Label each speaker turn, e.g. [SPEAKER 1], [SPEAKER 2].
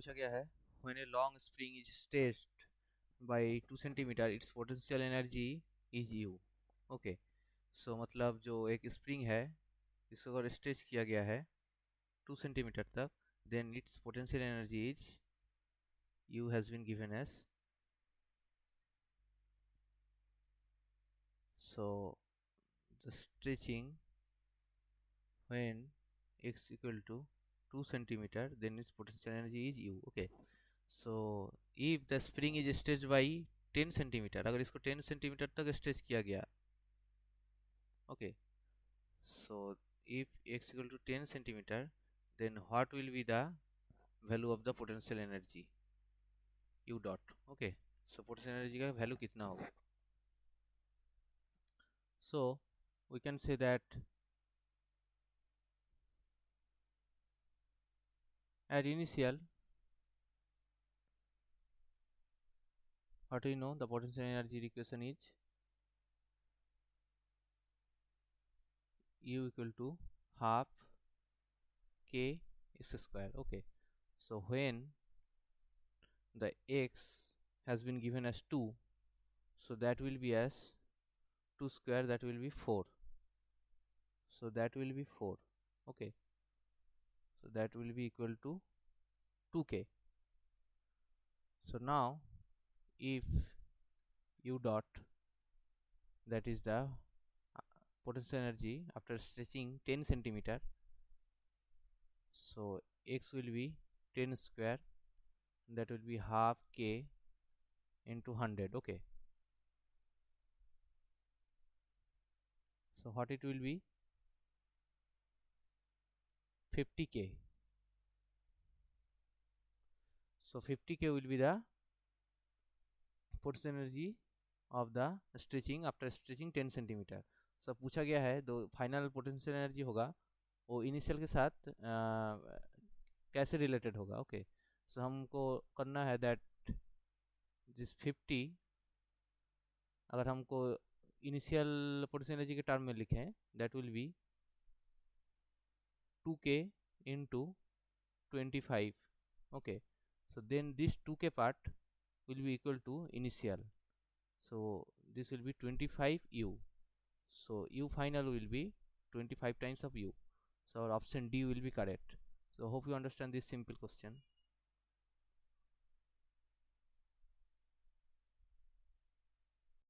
[SPEAKER 1] पूछा गया है when a long spring is stretched by 2 centimeter its potential energy is u. Okay, so मतलब जो एक स्प्रिंग है इसको अगर स्ट्रेच किया गया है 2 सेंटीमीटर तक, then its potential energy is u has been given as. So the stretching when x equal to 2 centimeter, then its potential energy is u. Okay, so if the spring is stretched by 10 centimetre, अगर इसको 10 centimetre तक stretch किया गया, okay, so if x equal to 10 centimeter, then what will be the value of the potential energy u dot. Okay, so potential energy का value कितना होगा? So we can say that at initial, what do you know, the potential energy equation is u equal to half k x square. Okay, so when the x has been given as 2, so that will be as 2 square, that will be 4, so that will be 4. Okay, so that will be equal to 2k. So now if u dot, that is the potential energy after stretching 10 centimeter, so x will be 10 square, that will be half k into 100. Okay, so what it will be, 50k. So 50k will be the potential energy of the stretching after stretching 10 centimetre. सब पूछा गया है दो final potential energy होगा वो initial के साथ कैसे रिलेटेड होगा. ओके, सो हमको करना है दैट जिस 50, अगर हमको इनिशियल पोटेंशियल एनर्जी के टर्म में लिखें, that will be 2k into 25. Okay, so then this 2k part will be equal to initial, so this will be 25 u, so u final will be 25 times of u, so our option D will be correct. So hope you understand this simple question.